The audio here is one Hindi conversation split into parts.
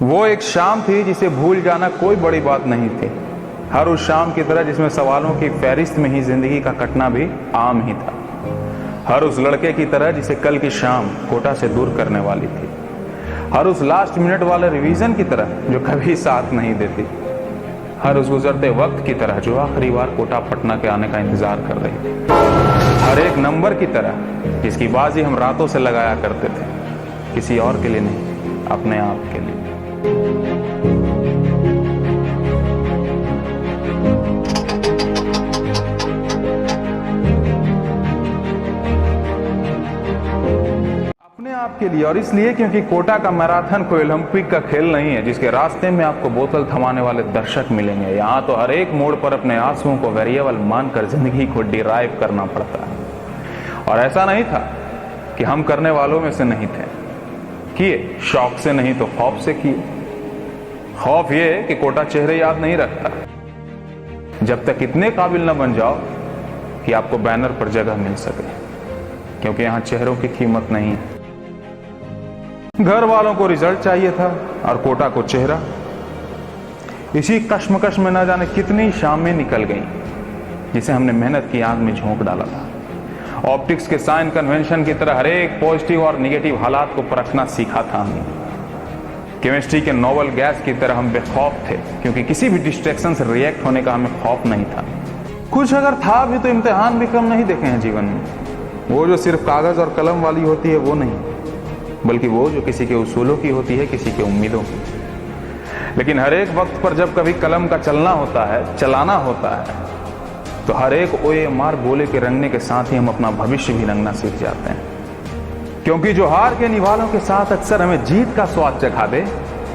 वो एक शाम थी जिसे भूल जाना कोई बड़ी बात नहीं थी। हर उस शाम की तरह जिसमें सवालों की फहरिस्त में ही जिंदगी का कटना भी आम ही था। हर उस लड़के की तरह जिसे कल की शाम कोटा से दूर करने वाली थी। हर उस लास्ट मिनट वाले रिवीजन की तरह जो कभी साथ नहीं देती। हर उस गुजरते वक्त की तरह जो आखिरी बार कोटा पटना के आने का इंतजार कर रही थी। हर एक नंबर की तरह जिसकी बाजी हम रातों से लगाया करते थे, किसी और के लिए नहीं, अपने आप के लिए। अपने आप के लिए, और इसलिए क्योंकि कोटा का मैराथन कोई ओलंपिक का खेल नहीं है जिसके रास्ते में आपको बोतल थमाने वाले दर्शक मिलेंगे। यहाँ तो हर एक मोड़ पर अपने आंसुओं को वेरिएबल मानकर जिंदगी को डिराइव करना पड़ता है। और ऐसा नहीं था कि हम करने वालों में से नहीं थे, किए शौक से नहीं तो खौफ से किए। खौफ ये कि कोटा चेहरे याद नहीं रखता जब तक इतने काबिल न बन जाओ कि आपको बैनर पर जगह मिल सके, क्योंकि यहां चेहरों की कीमत नहीं है। घर वालों को रिजल्ट चाहिए था और कोटा को चेहरा। इसी कश्मकश में न जाने कितनी शामें निकल गईं जिसे हमने मेहनत की आग में झोंक डाला था। ऑप्टिक्स के साइन कन्वेंशन की तरह हर एक पॉजिटिव और निगेटिव हालात को परखना सीखा था हमने। केमिस्ट्री के नोबल गैस की तरह हम बेखौफ थे, क्योंकि किसी भी डिस्ट्रैक्शन से रिएक्ट होने का हमें खौफ नहीं था। कुछ अगर था भी तो इम्तिहान भी कम नहीं देखे हैं जीवन में। वो जो सिर्फ कागज और कलम वाली होती है वो नहीं, बल्कि वो जो किसी के उसूलों की होती है, किसी के उम्मीदों की। लेकिन हर एक वक्त पर जब कभी कलम का चलना होता है, चलाना होता है, तो हर एक OMR गोले के रंगने के साथ ही हम अपना भविष्य भी रंगना सीख जाते हैं। क्योंकि जो हार के निवालों के साथ अक्सर हमें जीत का स्वाद चखा दे,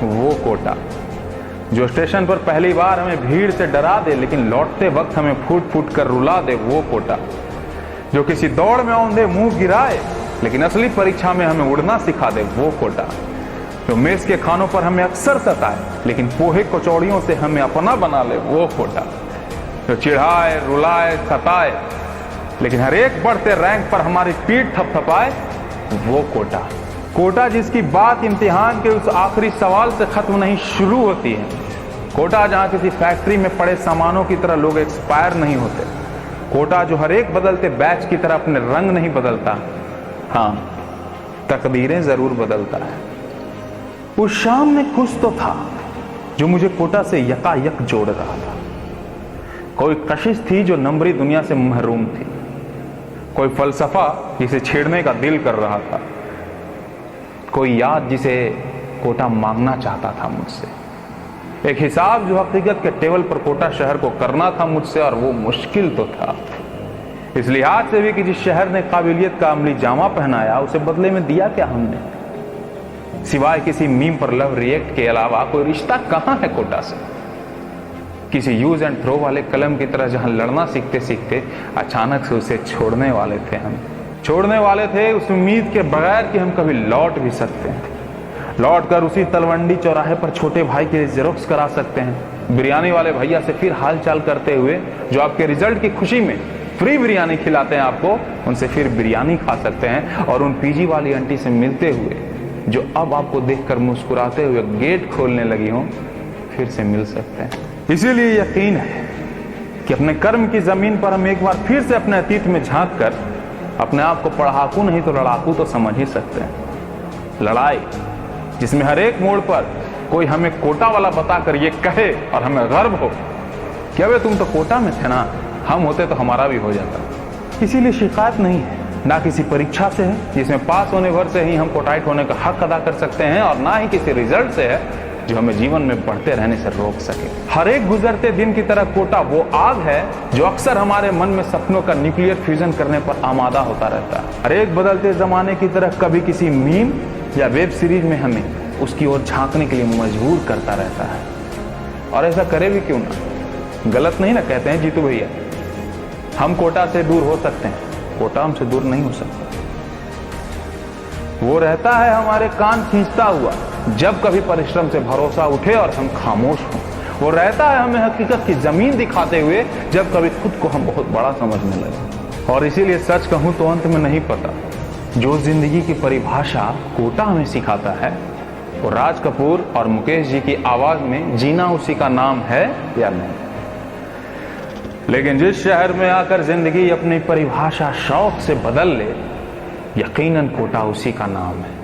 वो कोटा। जो स्टेशन पर पहली बार हमें भीड़ से डरा दे लेकिन लौटते वक्त हमें फूट फूट कर रुला दे, वो कोटा। जो किसी दौड़ में औंधे मुंह गिराए लेकिन असली परीक्षा में हमें उड़ना सिखा दे, वो कोटा। जो मेज के खानों पर हमें अक्सर सताए लेकिन पोहे कचौड़ियों से हमें अपना बना ले, वो कोटा। जो चिढ़ाए, रुलाए, सताए लेकिन हर एक बढ़ते रैंक पर हमारी पीठ थपथपाए, वो कोटा। कोटा जिसकी बात इम्तिहान के उस आखिरी सवाल से खत्म नहीं शुरू होती है। कोटा जहां किसी फैक्ट्री में पड़े सामानों की तरह लोग एक्सपायर नहीं होते। कोटा जो हर एक बदलते बैच की तरह अपने रंग नहीं बदलता, हाँ, तकदीरें जरूर बदलता है। उस शाम में कुछ तो था जो मुझे कोटा से यकायक जोड़ रहा था। कोई कशिश थी जो नंबरी दुनिया से महरूम थी। कोई फलसफा जिसे छेड़ने का दिल कर रहा था। कोई याद जिसे कोटा मांगना चाहता था मुझसे। एक हिसाब जो हकीकत के टेबल पर कोटा शहर को करना था मुझसे, और वो मुश्किल तो था। इस लिहाज से भी कि जिस शहर ने काबिलियत का अमली जामा पहनाया, उसे बदले में दिया क्या हमने? सिवाय किसी मीम पर लव रिएक्ट के अलावा कोई रिश्ता कहां है कोटा से? किसी यूज एंड थ्रो वाले कलम की तरह जहां लड़ना सीखते सीखते अचानक से उसे छोड़ने वाले थे हम। छोड़ने वाले थे उस उम्मीद के बगैर कि हम कभी लौट भी सकते हैं। लौट कर उसी तलवंडी चौराहे पर छोटे भाई के लिए जेरोक्स करा सकते हैं। बिरयानी वाले भैया से फिर हाल चाल करते हुए, जो आपके रिजल्ट की खुशी में फ्री बिरयानी खिलाते हैं आपको, उनसे फिर बिरयानी खा सकते हैं। और उन PG वाली आंटी से मिलते हुए, जो अब आपको देखकर मुस्कुराते हुए गेट खोलने लगी हो, फिर से मिल सकते हैं। इसीलिए यकीन है कि अपने कर्म की जमीन पर हम एक बार फिर से अपने अतीत में झांक कर अपने आप को पढ़ाकू नहीं तो लड़ाकू तो समझ ही सकते हैं। लड़ाई जिसमें हर एक मोड़ पर कोई हमें कोटा वाला बताकर ये कहे और हमें गर्व हो कि अबे तुम तो कोटा में थे ना, हम होते तो हमारा भी हो जाता। इसीलिए शिकायत नहीं है ना किसी परीक्षा से है जिसमें पास होने भर से ही हम कोटाइट होने का हक अदा कर सकते हैं, और ना ही किसी रिजल्ट से है जो हमें जीवन में बढ़ते रहने से रोक सके। हर एक गुजरते दिन की तरह कोटा वो आग है जो अक्सर हमारे मन में सपनों का न्यूक्लियर फ्यूजन करने पर आमादा होता रहता है। हर एक बदलते जमाने की तरह कभी किसी मीम या वेब सीरीज में हमें उसकी ओर झांकने के लिए मजबूर करता रहता है। और ऐसा करे भी क्यों ना, गलत नहीं ना कहते हैं जीतू भैया। हम कोटा से दूर हो सकते हैं, कोटा हमसे दूर नहीं हो सकता। वो रहता है हमारे कान खींचता हुआ जब कभी परिश्रम से भरोसा उठे और हम खामोश हों। वो रहता है हमें हकीकत की जमीन दिखाते हुए जब कभी खुद को हम बहुत बड़ा समझने लगे। और इसीलिए सच कहूं तो अंत में नहीं पता, जो जिंदगी की परिभाषा कोटा हमें सिखाता है तो राज कपूर और मुकेश जी की आवाज में जीना उसी का नाम है या नहीं। लेकिन जिस शहर में आकर जिंदगी अपनी परिभाषा शौक से बदल ले, यकीनन कोटा उसी का नाम है।